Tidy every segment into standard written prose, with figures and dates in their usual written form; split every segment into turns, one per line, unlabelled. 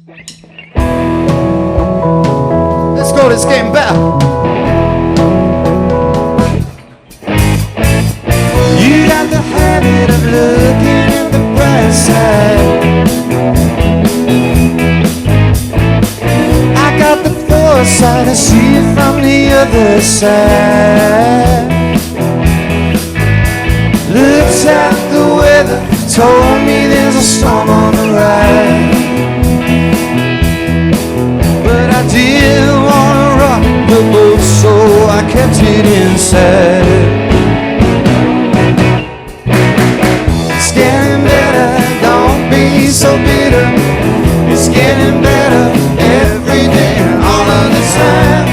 Let's go, it's getting better. You got the habit of looking at the bright side. I got the foresight to see it from the other side. Looks at the weather, told me there's a storm on the rise. But I didn't want to rock the boat, so I kept it inside. It's getting better, don't be so bitter. It's getting better every day and all of the time.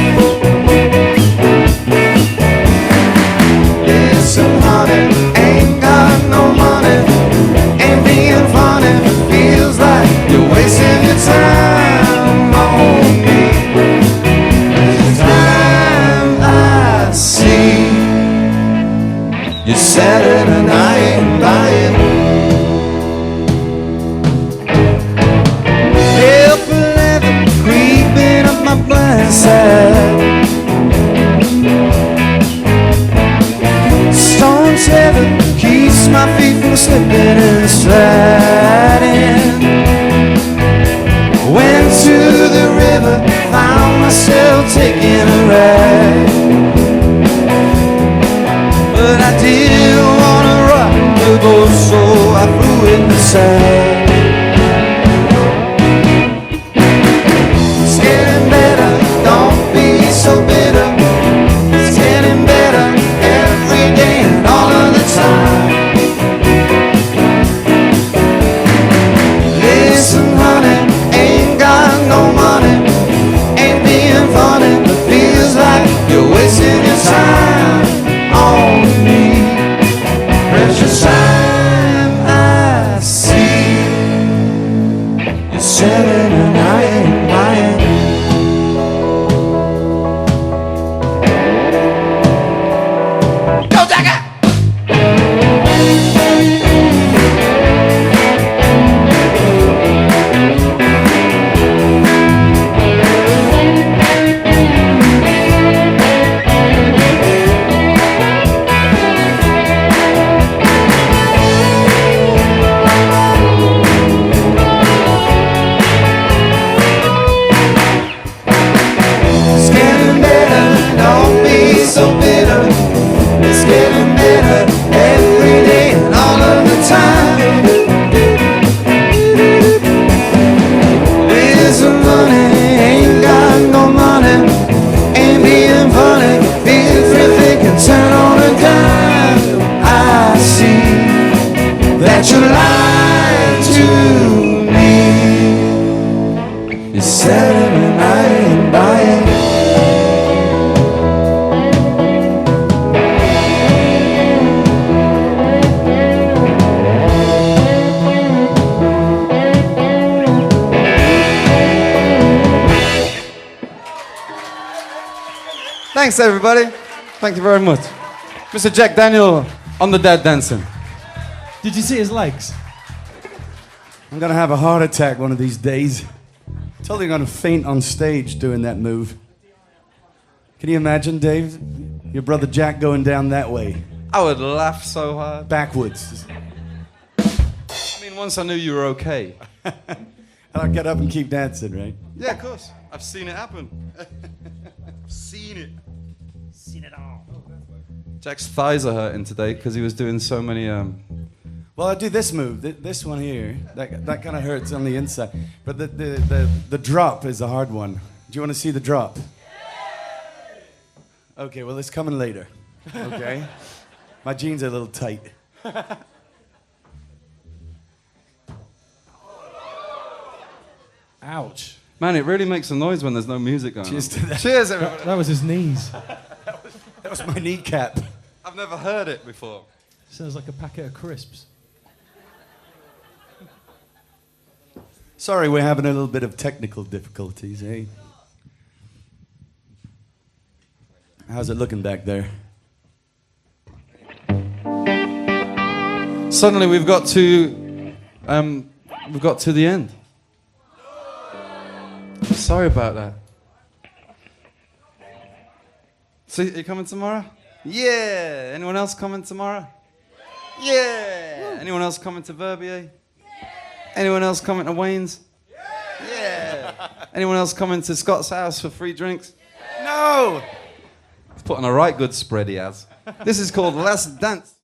Listen, honey, ain't got no money, ain't being funny, feels like you're wasting your time on me. This time I see you're Saturday night buying. Helpful leather creeping up my blind side. Stone tether keeps my feet from slipping and sliding. Went to the river, found myself taking a ride. But I didn't want to rock the boat, so I flew it aside. It's getting better, don't be so bitter. It's getting better every day and all of the time. Listen, honey, ain't got no money, ain't being funny, but feels like you're wasting your time on me. Precious time I see. You're selling and I ain't buying. Go, Jagger! It's getting better, don't be so bitter. It's getting better every day and all of the time. Listen, money, ain't got no money, ain't being funny, feels everything can turn on a dime. I see that you lied to me. You're selling and I ain't buying. Thanks, everybody. Thank you very much. Mr. Jack Daniel on the dead dancing.
Did you see his legs?
I'm gonna have a heart attack one of these days. Totally gonna faint on stage doing that move. Can you imagine, Dave? Your brother Jack going down that way.
I would laugh so hard.
Backwards.
I mean, once I knew you were okay.
And I'll get up and keep dancing, right?
Yeah, of course. I've seen it happen. I've seen it.
Seen it all.
Jack's thighs are hurting today because he was doing so many.
Well, I do this move, this one here. That kind of hurts on the inside. But the drop is a hard one. Do you want to see the drop? Okay, well, it's coming later. Okay? My jeans are a little tight.
Ouch.
Man, it really makes a noise when there's no music going
Cheers
on.
to that.
Cheers, everybody.
That was his knees.
That was my kneecap.
I've never heard it before.
Sounds like a packet of crisps.
Sorry, we're having a little bit of technical difficulties, eh? How's it looking back there?
Suddenly we've got to the end.
sorry about that. So, you coming tomorrow? Yeah. Anyone else coming tomorrow? Yeah. Anyone else coming to Verbier? Anyone else coming to Wayne's? Yeah. Anyone else coming to Scott's house for free drinks? No. He's put on a right good spread, he has. This is called Last Dance.